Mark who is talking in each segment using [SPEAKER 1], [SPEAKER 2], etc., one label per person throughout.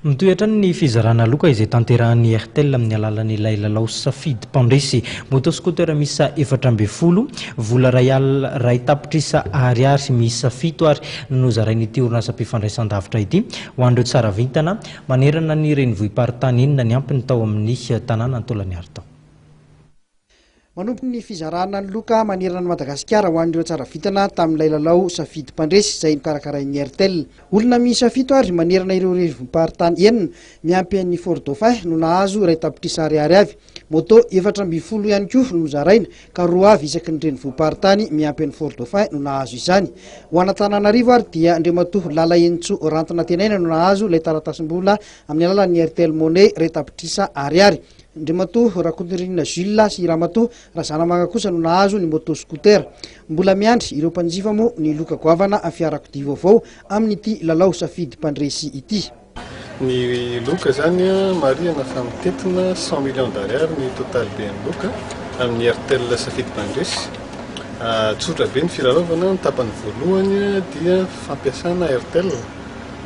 [SPEAKER 1] Mitoetra ny fizarana loka izay tanterahan'ny Airtel amin'ny alalan'ilay lalao safidy mpandresy moto scooter misa 420 vola ray tapitrisa ariary misa 7 ary nozarain'ity orinasa mpifandraisan-davitra ity ho an'ireo tsara vintana manerana ny renivohim-paritany inona ny ampiny tao amin'ny tanàna Antolan'ny Artao.
[SPEAKER 2] Manompo ny fizarana ny loka manerana ny Madagasikara ho an'ireo tsara vitana tamin'ilay lalao safidy mpandresy izay nokarakarain'ny Airtel. Olona miisa 7 ary manerana ireo renivohim-paritany enina miampy an'ny Fort Dauphin no nahazo ray tapitrisa ariary avy. Moto 420 ihany koa no zaraina ka 2 avy isaky ny renivohim-paritany miampy an'ny Fort Dauphin no nahazo izany. Ho an'Antananarivo ary dia Andriamatoa Lalaentso Rantina Tenaina no nahazo ilay taratasim-bola amin'ny alalan'ny Airtel Money ray tapitrisa ariary. Andriamatoa Rakotorinina Jules sy Ramatoa Razanamaga kosa no nahazo ny moto scooter. Mbola miandry ireo mpanjifa moa ny loka goavana fiarakodia vaovao amin'ity lalao safidy mpandresy ity.
[SPEAKER 3] Ny loka zany marihana fa mitetina 100 millions d'ariary ny total be ny loka amin'ny Airtel safidy mpandresy. Tsotra be ny filalaovana, ny tapany voalohany dia fampiasana Airtel,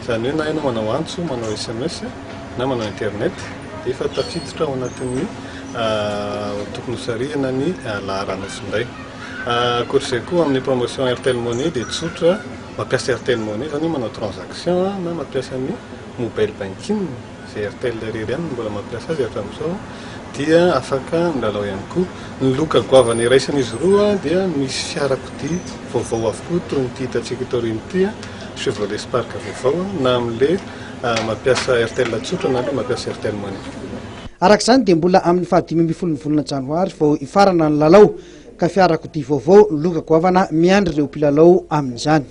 [SPEAKER 3] izany hoe na ianao manao antso, manao SMS na manao internet efa tafiditra ao anatin'ny tokony hosarihana ny laharanao finday. Ankoatr'izay koa amin'ny promotion Airtel Money dia tsotra mampiasa Airtel Money zany manao transaction na mampiasa ny mobile banking izay Airtel irery ihany mbola mampiasa azy hatramin'izao dia afaka milalao ihany koa. Ny loka goavana iraisan'izy roa dia misy fiarakodia vaovao avokoa toy ny hitantsika eto aoriana ity Chevrolet Spark vaovao na amin'ilay mampiasa Airtel tsotra na mampiasa Airtel Money.
[SPEAKER 2] Arak'izany dia mbola amin'ny 15 volana janoary vao ifarana ny lalao ka fiarakodia vaovao loka goavana miandry ireo mpilalao amin'izany.